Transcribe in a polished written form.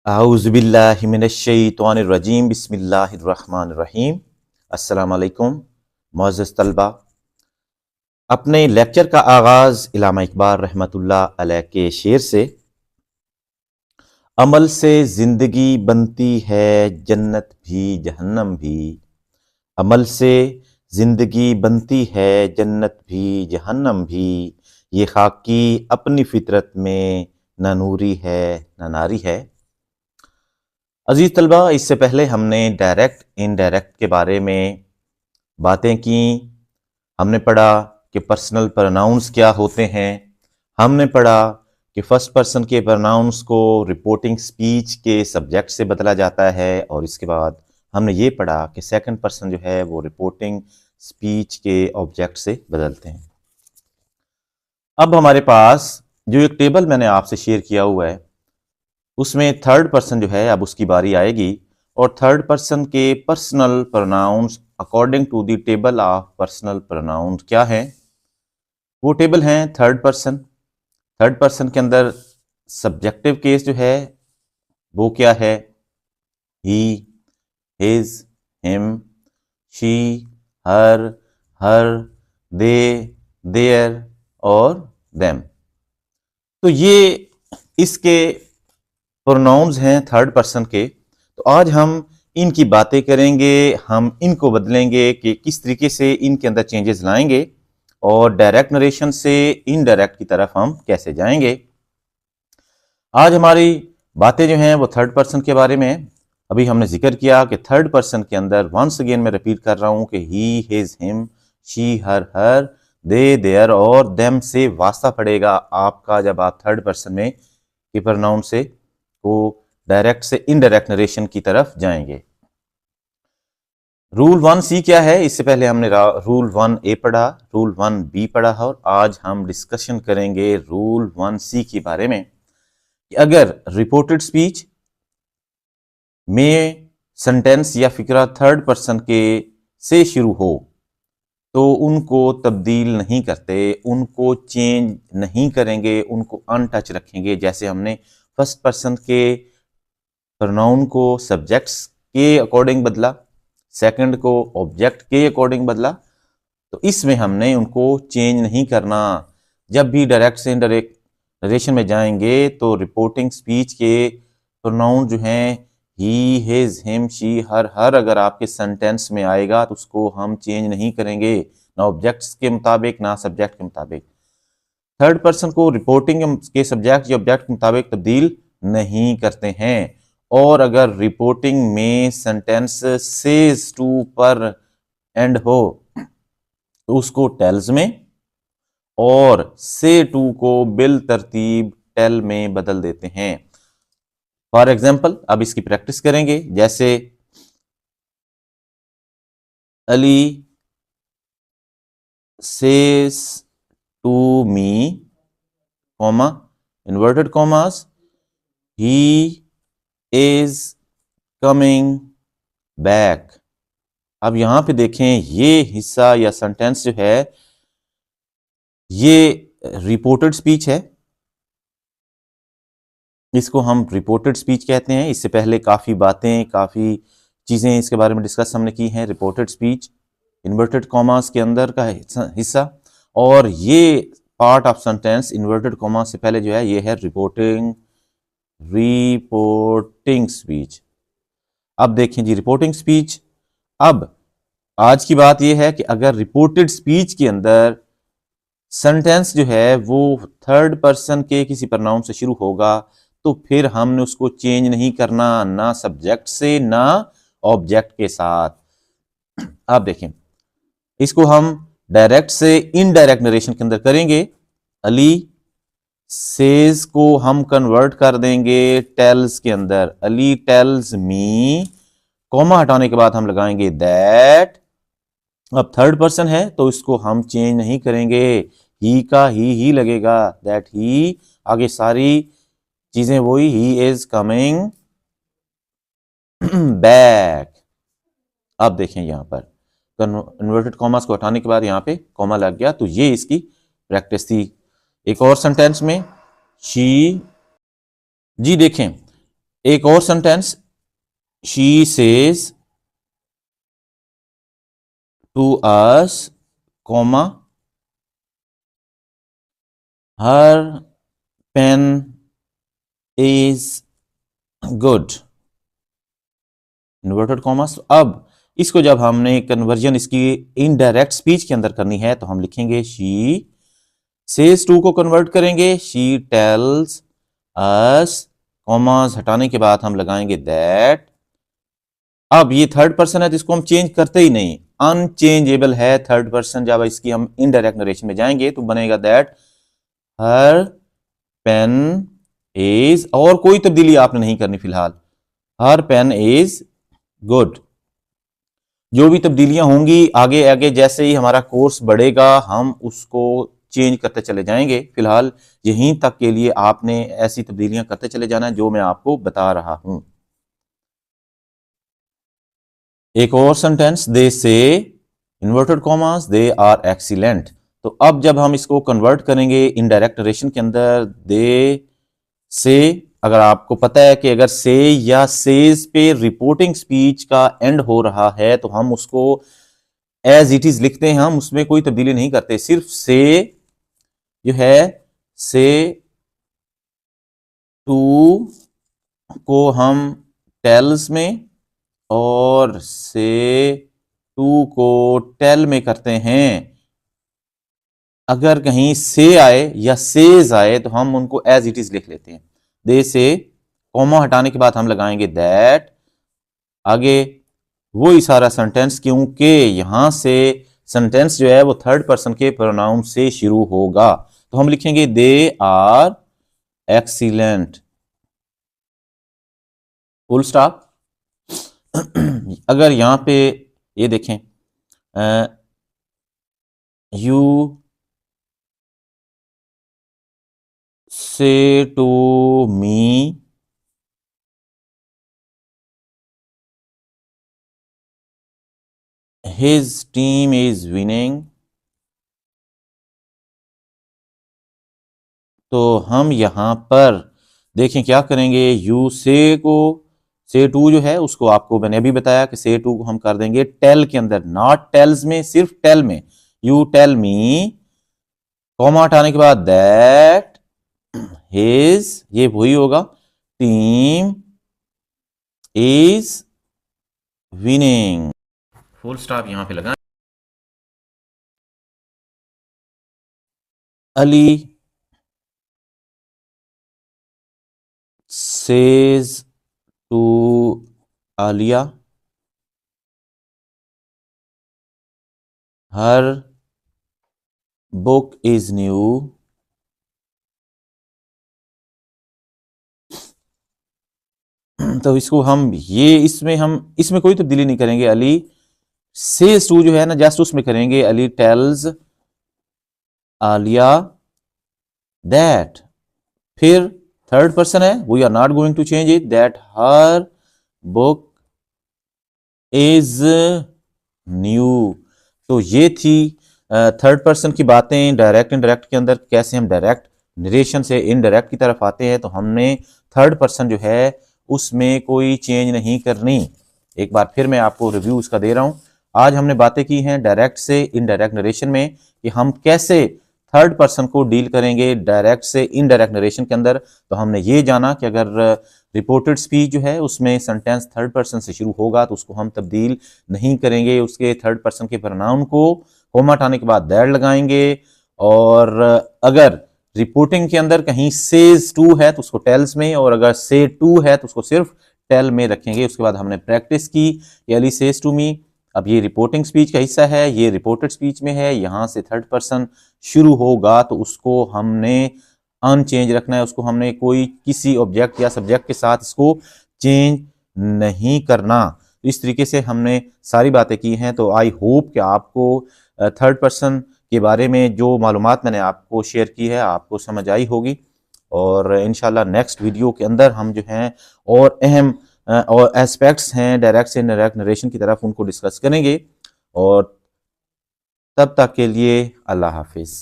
आऊज़ुबिल्लाहि मिनश्शैतानिर्रजीम बिस्मिल्लाहिर्रहमानिर्रहीम। अस्सलाम वालेकुम मुअज़्ज़ज़ तलबा। अपने लेक्चर का आगाज़ इल्लामा इकबाल रहमतुल्लाह अलैह के शेर से, अमल से ज़िंदगी बनती है जन्नत भी जहन्नम भी। अमल से ज़िंदगी बनती है जन्नत भी जहन्नम भी। ये खाकी अपनी फितरत में न नूरी है न नारी है। अजीज़ तलबा, इससे पहले हमने डायरेक्ट इनडायरेक्ट के बारे में बातें की। हमने पढ़ा कि पर्सनल प्रोनाउंस क्या होते हैं। हमने पढ़ा कि फर्स्ट पर्सन के प्रोनाउंस को रिपोर्टिंग स्पीच के सब्जेक्ट से बदला जाता है, और इसके बाद हमने ये पढ़ा कि सेकंड पर्सन जो है वो रिपोर्टिंग स्पीच के ऑब्जेक्ट से बदलते हैं। अब हमारे पास जो एक टेबल मैंने आपसे शेयर किया हुआ है, उसमें थर्ड पर्सन जो है अब उसकी बारी आएगी, और थर्ड पर्सन के personal pronouns according to the table of personal pronouns क्या है। वो टेबल हैं थर्ड पर्सन। थर्ड पर्सन के अंदर सब्जेक्टिव केस जो है वो क्या है, he, his, him, she, her, they, their और देम। तो ये इसके प्रोनाउंस हैं थर्ड पर्सन के। तो आज हम इनकी बातें करेंगे, हम इनको बदलेंगे कि किस तरीके से इनके अंदर चेंजेस लाएंगे, और डायरेक्ट नरेशन से इनडायरेक्ट की तरफ हम कैसे जाएंगे। आज हमारी बातें जो हैं वो थर्ड पर्सन के बारे में है। अभी हमने जिक्र किया कि थर्ड पर्सन के अंदर, वंस अगेन मैं रिपीट कर रहा हूं कि he, his, him, she, her, they, their और देम से वास्ता पड़ेगा आपका जब आप थर्ड पर्सन में के प्रोनाउन से को डायरेक्ट से इनडायरेक्ट नरेशन की तरफ जाएंगे। रूल 1C क्या है, इससे पहले हमने रूल 1A पढ़ा, रूल 1B पढ़ा, और आज हम डिस्कशन करेंगे रूल 1C के बारे में कि अगर रिपोर्टेड स्पीच में सेंटेंस या फिक्रा थर्ड पर्सन के से शुरू हो तो उनको तब्दील नहीं करते, उनको चेंज नहीं करेंगे, उनको अनटच रखेंगे। जैसे हमने फर्स्ट पर्सन के प्रोनाउन को सब्जेक्ट्स के अकॉर्डिंग बदला, सेकंड को ऑब्जेक्ट के अकॉर्डिंग बदला, तो इसमें हमने उनको चेंज नहीं करना। जब भी डायरेक्ट से इनडायरेक्ट नरेशन में जाएंगे तो रिपोर्टिंग स्पीच के प्रोनाउन जो हैं ही, हिज, हिम, शी, हर अगर आपके सेंटेंस में आएगा तो उसको हम चेंज नहीं करेंगे, ना ऑब्जेक्ट्स के मुताबिक ना सब्जेक्ट के मुताबिक। थर्ड पर्सन को रिपोर्टिंग के सब्जेक्ट या ऑब्जेक्ट के मुताबिक तब्दील नहीं करते हैं। और अगर रिपोर्टिंग में सेंटेंस सेज टू पर एंड हो तो उसको टेल्स में, और से टू को बिल तरतीब टेल में बदल देते हैं। फॉर एग्जाम्पल, अब इसकी प्रैक्टिस करेंगे। जैसे Ali says to me, comma, inverted commas, he is coming back. अब यहां पे देखें, ये हिस्सा या सेंटेंस जो है ये रिपोर्टेड स्पीच है, इसको हम रिपोर्टेड स्पीच कहते हैं। इससे पहले काफ़ी बातें, काफ़ी चीज़ें इसके बारे में डिस्कस हमने की हैं। रिपोर्टेड स्पीच इन्वर्टेड कॉमास के अंदर का हिस्सा, और ये part of sentence inverted commas से पहले जो है ये है रिपोर्टिंग स्पीच। अब देखें जी, रिपोर्टिंग स्पीच। अब आज की बात यह है कि अगर रिपोर्टेड स्पीच के अंदर सेंटेंस जो है वो थर्ड पर्सन के किसी प्रोनाउन से शुरू होगा तो फिर हमने उसको चेंज नहीं करना, ना सब्जेक्ट से ना ऑब्जेक्ट के साथ। आप देखें, इसको हम डायरेक्ट से इनडायरेक्ट नरेशन के अंदर करेंगे। अली सेज को हम कन्वर्ट कर देंगे टेल्स के अंदर। अली टेल्स मी, कॉमा हटाने के बाद हम लगाएंगे दैट। अब थर्ड पर्सन है तो इसको हम चेंज नहीं करेंगे, ही का ही लगेगा, दैट ही। आगे सारी चीजें वही, ही इज कमिंग बैक। अब देखें यहां पर इन्वर्टेड कॉमास को हटाने के बाद यहां पे कॉमा लग गया, तो ये इसकी प्रैक्टिस थी। एक और सेंटेंस में शी, जी देखें, एक और sentence, she says to us, comma, her pen is good, inverted commas. अब इसको जब हमने कन्वर्जन इसकी इनडायरेक्ट स्पीच के अंदर करनी है तो हम लिखेंगे शी सेज टू को कन्वर्ट करेंगे शी टेल्स अस, कॉमास हटाने के बाद हम लगाएंगे दैट। अब ये थर्ड पर्सन है तो इसको हम चेंज करते ही नहीं, अनचेंजेबल है थर्ड पर्सन। जब इसकी हम इनडायरेक्ट नरेशन में जाएंगे तो बनेगा दैट हर पेन इज, और कोई तब्दीली आपने नहीं करनी फिलहाल, हर पेन इज गुड। जो भी तब्दीलियां होंगी आगे आगे जैसे ही हमारा कोर्स बढ़ेगा हम उसको चेंज करते चले जाएंगे। फिलहाल यहीं तक के लिए आपने ऐसी तब्दीलियां करते चले जाना है जो मैं आपको बता रहा हूं। एक और sentence, they says inverted commas they are excellent. तो अब जब हम इसको कन्वर्ट करेंगे इनडायरेक्ट नरेशन के अंदर, दे से, अगर आपको पता है कि अगर से या सेज पे रिपोर्टिंग स्पीच का एंड हो रहा है तो हम उसको एज इट इज लिखते हैं, हम उसमें कोई तब्दीली नहीं करते। सिर्फ से जो है, से टू को हम टेल्स में और से टू को टेल में करते हैं। अगर कहीं से आए या सेज आए तो हम उनको एज इट इज लिख लेते हैं। दे से, कॉमा हटाने के बाद हम लगाएंगे दैट, आगे वही सारा सेंटेंस, क्योंकि यहां से सेंटेंस जो है वो थर्ड पर्सन के प्रोनाउन से शुरू होगा। तो हम लिखेंगे they are excellent, full stop. अगर यहां पे ये देखें, you say to me his team is winning, तो हम यहां पर देखें क्या करेंगे, यू से को, से टू जो है उसको आपको मैंने अभी बताया कि से टू को हम कर देंगे टेल के अंदर, नॉट टेल्स में, सिर्फ टेल में। यू टेल मी, कॉमा हटाने के बाद दैट हिज, ये वही होगा, team is winning, full stop यहां पे लगा। Ali says to Alia her book is new, तो इसको हम ये इसमें कोई तब्दीली नहीं करेंगे। अली सेज टू जो है ना जस्ट उसमें करेंगे अली टेल्स आलिया दैट, फिर थर्ड पर्सन है, we are not going to change it, that her book is new. तो ये थी थर्ड पर्सन की बातें डायरेक्ट इनडायरेक्ट के अंदर, कैसे हम डायरेक्ट नरेशन से इनडायरेक्ट की तरफ आते हैं। तो हमने थर्ड पर्सन जो है उसमें कोई चेंज नहीं करनी। एक बार फिर मैं आपको रिव्यू उसका दे रहा हूं। आज हमने बातें की हैं डायरेक्ट से इनडायरेक्ट नरेशन में कि हम कैसे थर्ड पर्सन को डील करेंगे डायरेक्ट से इनडायरेक्ट नरेशन के अंदर। तो हमने ये जाना कि अगर रिपोर्टेड स्पीच जो है उसमें सेंटेंस थर्ड पर्सन से शुरू होगा तो उसको हम तब्दील नहीं करेंगे, उसके थर्ड पर्सन के प्रोनाउन को कॉमा हटाने के बाद दैट लगाएंगे। और अगर रिपोर्टिंग के अंदर कहीं सेज टू है तो उसको टेल्स में, और अगर से टू है तो उसको सिर्फ टेल में रखेंगे। उसके बाद हमने प्रैक्टिस की अली सेज टू मी, अब ये रिपोर्टिंग स्पीच का हिस्सा है, ये रिपोर्टेड स्पीच में है, यहां से थर्ड पर्सन शुरू होगा तो उसको हमने अनचेंज रखना है, उसको हमने कोई किसी ऑब्जेक्ट या सब्जेक्ट के साथ इसको चेंज नहीं करना। इस तरीके से हमने सारी बातें की हैं। तो आई होप कि आपको थर्ड पर्सन के बारे में जो मालूमात मैंने आपको शेयर की है आपको समझ आई होगी। और इंशाल्लाह नेक्स्ट वीडियो के अंदर हम जो हैं और अहम और एस्पेक्ट्स हैं डायरेक्ट से इनडायरेक्ट नरेशन की तरफ उनको डिस्कस करेंगे। और तब तक के लिए अल्लाह हाफिज़।